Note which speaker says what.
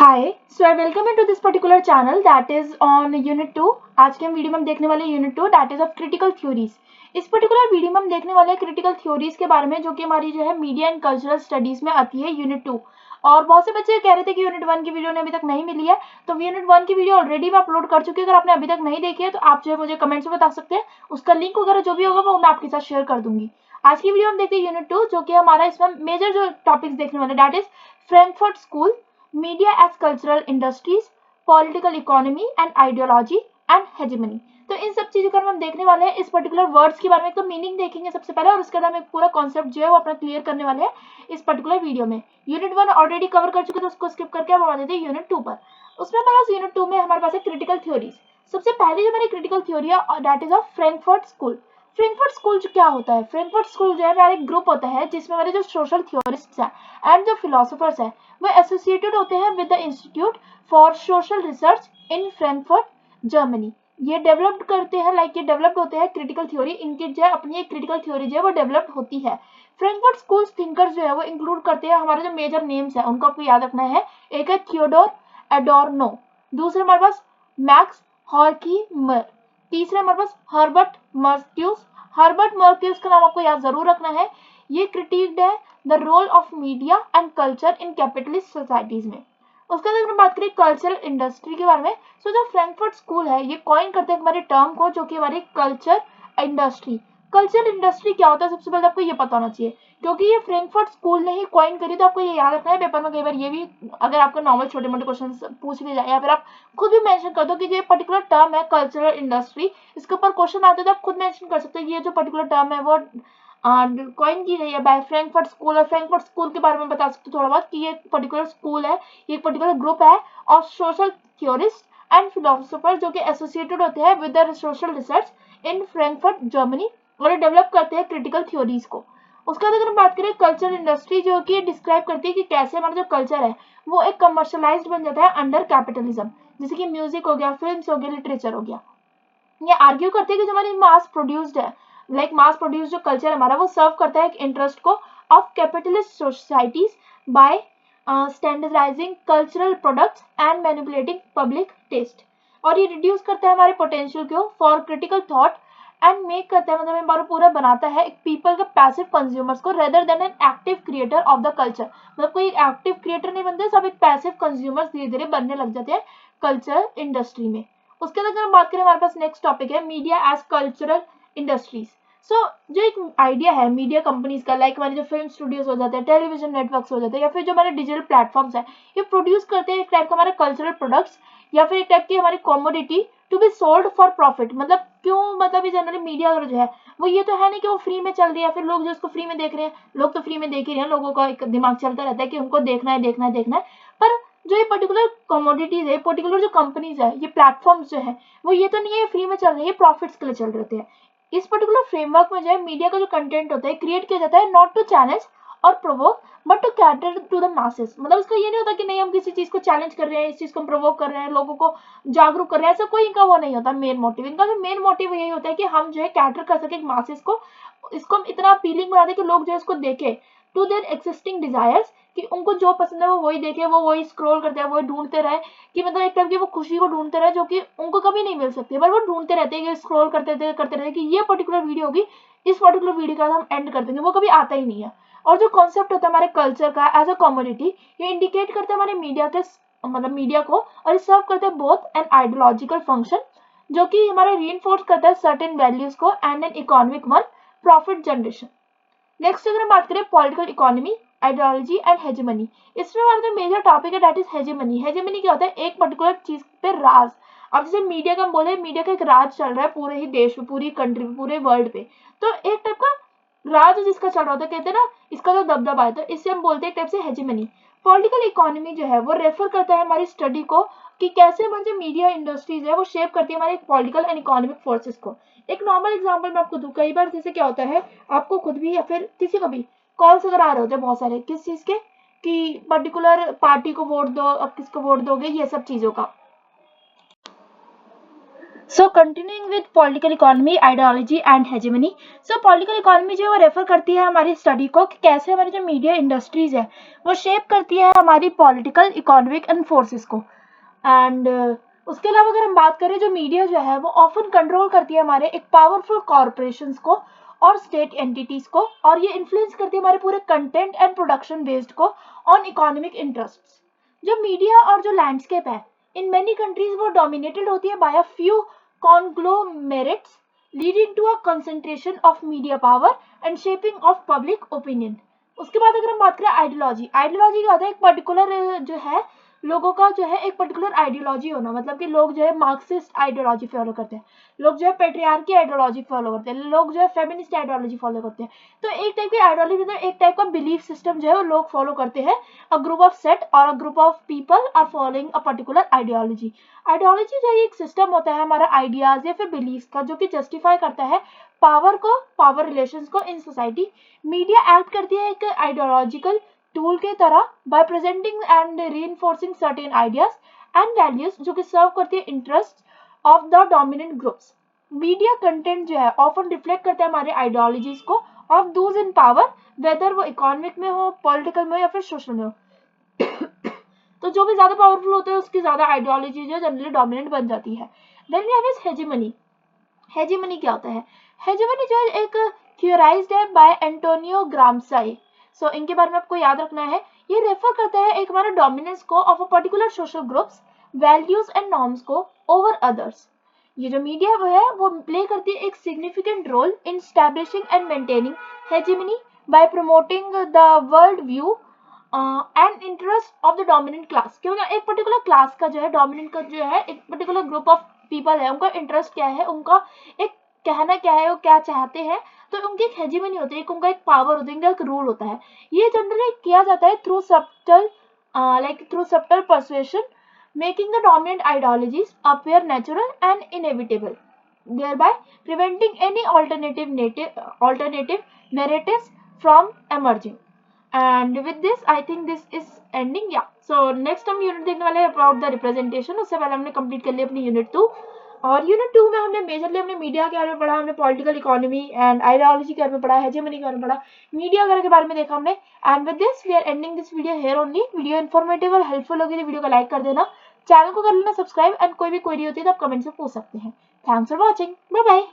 Speaker 1: Hi so I welcome to this particular channel that is on unit 2। आज के हम video में हम देखने वाले unit 2 that is of critical theories. इस पर्टिकुलर वीडियो में हम देखने वाले क्रिटिकल थ्योरीज के बारे में जो कि हमारी जो है मीडिया एंड कल्चरल स्टडीज में आती है यूनिट 2। और बहुत से बच्चे कह रहे थे कि यूनिट 1 की वीडियो ने अभी तक नहीं मिली है, तो यूनिट 1 की वीडियो ऑलरेडी मैं अपलोड कर चुकी है। अगर आपने अभी तक नहीं देखी है तो आप जो है मुझे कमेंट्स में बता सकते हैं, उसका लिंक वगैरह जो भी होगा वो मैं आपके साथ शेयर कर दूंगी। आज की वीडियो हम देखते हैं यूनिट 2, जो कि हमारा इसमें मेजर जो टॉपिक्स देखने वाले that is Frankfurt school, media as cultural industries, political economy and ideology and hegemony. तो इन सब चीजों का हम देखने वाले हैं। इस पर्टिकुलर वर्ड्स के बारे में तो मीनिंग देखेंगे सबसे पहले, और उसके बाद हम एक पूरा कॉन्सेप्ट जो है वो अपना क्लियर करने वाले हैं इस पर्टिकुलर वीडियो में। यूनिट 1 ऑलरेडी कवर कर चुके, तो उसको स्किप करके हम आ जाते हैं यूनिट 2 पर। उसमें हमारे पास यूनिट 2 में हमारे पास है क्रिटिकल थ्योरीज। सबसे पहले जो हमारी क्रिटिकल थ्योरी है that is of Frankfurt school. Frankfurt school जो क्या होता है, फ्रैंकफर्ट स्कूल जो है हमारा एक ग्रुप होता है जिसमें हमारे जो सोशल थ्योरिस्ट्स हैं एंड जो फिलोसोफर्स हैं वो एसोसिएटेड होते हैं with the institute for social research in Frankfurt Germany. ये डेवलप्ड करते हैं, ये डेवलप्ड होते हैं क्रिटिकल थ्योरी, इनकी जो है अपनी एक क्रिटिकल थ्योरी जो है वो डेवलप्ड होती है। फ्रैंकफर्ट स्कूल थिंकर्स जो है वो इंक्लूड करते हैं, हमारे जो मेजर नेम्स है उनको आपको याद रखना है। एक है थियोडोर एडोर्नो, दूसरे हमारे पास मैक्स हॉर्खीमर, तीसरे हमारे पास हर्बर्ट मर्क्यूस। हर्बर्ट मर्क्यूस का नाम आपको याद जरूर रखना है। ये क्रिटिक्ड है the role of media and culture in capitalist societies में। उसके बाद अगर हम बात करें कल्चरल इंडस्ट्री के बारे में, तो जो फ्रैंकफर्ट स्कूल है ये कॉइन करते हैं हमारे टर्म को, जो कि हमारी कल्चर इंडस्ट्री। कल्चर इंडस्ट्री क्या होता है सबसे पहले आपको ये पता होना चाहिए, क्योंकि ये फ्रैंकफर्ट स्कूल ने ही कॉइन करी। तो आपको ये याद रखना है, पेपर में कई बार ये भी अगर आपको नॉर्मल छोटे मोटे क्वेश्चन पूछ लिए जाए या फिर आप खुद भी मेंशन कर दो कि ये पर्टिकुलर टर्म है कल्चरल इंडस्ट्री, इसके ऊपर क्वेश्चन आते हैं तो आप खुद मेंशन कर सकते हो ये जो पर्टिकुलर टर्म है वो कॉइन की गई है बाय फ्रैंकफर्ट स्कूल। और फ्रैंकफर्ट स्कूल के बारे में बता सकते हो थोड़ा बहुत कि ये पर्टिकुलर स्कूल है, ये पर्टिकुलर ग्रुप है of social theorist and philosopher जो कि एसोसिएटेड होते हैं with the social research in Frankfurt Germany, और ये डेवलप करते हैं क्रिटिकल थ्योरीज को। उसके बाद अगर हम बात करें कल्चर इंडस्ट्री, जो कि डिस्क्राइब करती है कि कैसे हमारा जो कल्चर है वो एक कमर्शलाइज्ड बन जाता है अंडर कैपिटलिज्म, जैसे कि म्यूजिक हो गया, फिल्म्स हो गया, लिटरेचर हो गया। ये आर्ग्यू करते हैं कि जो हमारी मास प्रोड्यूस्ड है, मास प्रोड्यूस जो कल्चर हमारा वो सर्व करता है एक इंटरेस्ट को of capitalist societies by standardising cultural products and manipulating public taste. और ये रिड्यूस करता है हमारे पोटेंशियल को for critical thought and make करता है, मतलब हमारा पूरा बनाता है एक पीपल का पैसिव कंज्यूमर्स को rather than an active creator of the culture. मतलब कोई एक्टिव क्रिएटर नहीं बनते, सब एक पैसिव कंज्यूमर्स धीरे धीरे बनने लग जाते हैं कल्चर इंडस्ट्री में। उसके बाद अगर हम बात करें, हमारे पास नेक्स्ट टॉपिक है मीडिया एज कल्चरल इंडस्ट्रीज। सो जो एक आइडिया है मीडिया कंपनीज का, हमारे जो फिल्म स्टूडियोज हो जाते हैं, टेलीविजन नेटवर्क्स हो जाते हैं, या फिर जो हमारे डिजिटल प्लेटफॉर्म्स है, ये प्रोड्यूस करते हैं एक टाइप का हमारे कल्चरल प्रोडक्ट्स या फिर एक टाइप की हमारी commodity to be sold for profit. मतलब क्यों, मतलब ये जनरली मीडिया जो है वो ये तो है नहीं कि वो फ्री में चल रही है, फिर लोग जो इसको फ्री में देख रहे हैं, लोग तो फ्री में देख ही रहे हैं, लोगों का एक दिमाग चलता रहता है कि उनको देखना है देखना है देखना है। पर जो ये पर्टिकुलर कमोडिटीज है, पर्टिकुलर जो कंपनीज है, ये प्लेटफॉर्म्स जो है वो ये तो नहीं है फ्री में चल रही है, प्रॉफिट्स के लिए चल रहे हैं। इस पर्टिकुलर फ्रेमवर्क में जो है मीडिया का जो कंटेंट होता है क्रिएट किया जाता है नॉट टू चैलेंज और provoke but to cater to the masses. मतलब इसका ये नहीं होता कि नहीं हम किसी चीज को चैलेंज कर रहे हैं, इस चीज को प्रोवोक कर रहे हैं, लोगों को जागरूक कर रहे हैं, ऐसा कोई इनका वो नहीं होता। मेन मोटिव इनका जो मेन मोटिव यही होता है कि हम जो है कैटर कर सके मासेस को, इसको हम इतना अपीलिंग बना दें कि लोग जो है इसको देखें टू देयर एक्सिस्टिंग डिजायर्स, कि उनको जो पसंद है वो वही देखे, वो वही स्क्रॉल करते हैं, वही ढूंढते रहे, कि मतलब एक टाइप की वो खुशी को ढूंढते रहे जो कि उनको कभी नहीं मिल सकती, पर वो ढूंढते रहते हैं कि स्क्रॉल करते रहते कि ये पर्टिकुलर वीडियो होगी, इस पर्टिकुलर वीडियो का हम एंड कर देंगे, वो कभी आता ही नहीं है। और जो कॉन्सेप्ट होता है हमारे कल्चर का एज अ कम्युनिटी, ये इंडिकेट करता है हमारे मीडिया के, मतलब मीडिया को, और सर्व करते हैं बोथ एन आइडियोलॉजिकल फंक्शन जो कि हमारा रीइंफोर्स करता है सर्टेन वैल्यूज को and an economic one, profit generation. Next अगर हम बात करें political economy, ideology and hegemony, इसमें हमारा जो मेजर टॉपिक है दैट इज हेजेमनी। हेजेमनी क्या होता है, एक पर्टिकुलर चीज पे राज। अब जैसे मीडिया का हम बोले, मीडिया का एक राज चल रहा है पूरे ही देश में, पूरी कंट्री में, पूरे वर्ल्ड पे, तो एक टाइप का राज जिसका चल रहा होता है, कहते हैं ना इसका जो दबदबा है, तो इससे हम बोलते हैं एक टाइप से हेजेमनी। पॉलिटिकल इकोनॉमी जो है वो रेफर करता है हमारी स्टडी को कि कैसे हमारी जो मीडिया इंडस्ट्रीज है वो शेप करती है हमारे पॉलिटिकल एंड इकोनॉमिक फोर्सेस को। एक नॉर्मल एग्जांपल मैं आपको दूं, कई बार जैसे क्या होता है, आपको खुद भी या फिर किसी को भी कॉल्स अगर आ रहे होते हैं बहुत सारे, किस चीज के, कि पर्टिकुलर पार्टी को वोट दो, अब किसको वोट दोगे, ये सब चीजों का। सो continuing with political economy, ideology and hegemony. So political economy जो है वो रेफर करती है हमारी स्टडी को कि कैसे हमारी जो मीडिया इंडस्ट्रीज है वो शेप करती है हमारी पॉलिटिकल इकोनॉमिक एंड फोर्सेस को। एंड उसके अलावा अगर हम बात करें, जो मीडिया जो है वो ऑफन कंट्रोल करती है हमारे एक पावरफुल कॉरपोरेशंस को और स्टेट एंटिटीज को, और ये इन्फ्लुएंस करती है हमारे पूरे कंटेंट एंड प्रोडक्शन बेस्ड को ऑन इकोनॉमिक इंटरेस्ट्स। जो मीडिया और जो लैंडस्केप है इन मेनी कंट्रीज वो डोमिनेटेड होती है by a few conglomerates, leading to a concentration of media power and shaping of public opinion। उसके बाद अगर हम बात करें आइडियोलॉजी, आइडियोलॉजी क्या होता है, एक पर्टिकुलर जो है लोगों का जो है एक पर्टिकुलर आइडियोलॉजी होना, मतलब कि लोग जो है मार्क्सिस्ट आइडियोलॉजी फॉलो करते हैं, लोग जो है पेट्रियार्की आइडियोलॉजी फॉलो करते हैं, लोग जो है फेमिनिस्ट आइडियोलॉजी फॉलो करते हैं। तो एक टाइप की आइडियोलॉजी मतलब एक टाइप का बिलीफ सिस्टम जो है वो लोग फॉलो करते हैं। अ ग्रुप ऑफ सेट और a group of people are following a particular ideology. Ideology जो है एक सिस्टम होता है हमारा आइडियाज या फिर बिलीफ का, जो कि जस्टिफाई करता है पावर को, पावर रिलेशंस को इन सोसाइटी। मीडिया एक्ट करती है एक आइडियोलॉजिकल टूल के तरह by presenting and reinforcing certain ideas and values, जो कि सर्व करती है interest of the dominant groups. Media content जो है ऑफन रिफ्लेक्ट करता है हमारे आइडियोलॉजीज को of those in power, whether वो इकोनॉमिक में हो, पॉलिटिकल में हो या फिर सोशल में हो। तो जो भी ज्यादा पावरफुल होते हैं उसकी ज्यादा आइडियोलॉजी जो जनरली डोमिनेंट बन जाती है। Then we have is hegemony. Hegemony क्या होता है? हेजेमनी जो है एक थियोराइज्ड है बाय एंटोनियो ग्राम्साई। सो इनके बारे में आपको याद रखना है, ये रेफर करता है एक हमारा डोमिनेंस को of a particular social groups, values and norms को ओवर अदर्स। ये जो मीडिया वो है वो प्ले करती है एक significant role in establishing and maintaining hegemony by promoting the world view and interest of the dominant class. क्योंकि एक पर्टिकुलर क्लास का जो है, डोमिनेंट का जो है, एक पर्टिकुलर ग्रुप ऑफ पीपल है, उनका इंटरेस्ट क्या है, उनका एक कहना क्या है, वो क्या चाहते हैं, तो उनकी एक हेजेमनी होती है, उनका एक पावर होता है, उनका एक रूल होता है। ये जनरली किया जाता है through subtle persuasion, making the dominant ideologies appear natural and inevitable, thereby preventing any alternative narratives from emerging। And with this I think this is ending। yeah, so next हम unit देखने वाले हैं about the representation. उससे पहले हमने complete कर लिया अपनी यूनिट 2, और यूनिट 2 में हमने मेजरली हमने मीडिया के बारे में पढ़ा, हमने पॉलिटिकल इकोनॉमी एंड आइडियोलॉजी के बारे में पढ़ा, हेजेमनी के बारे में पढ़ा, मीडिया वगैरह के बारे में देखा हमने। And with this we are ending this video here only. Video informative और हेल्पफुल होगी तो वीडियो को लाइक कर देना, चैनल को कर लेना सब्सक्राइब, एंड कोई भी क्वेरी होती है तो आप कमेंट से पूछ सकते हैं। Thanks for watching, bye bye.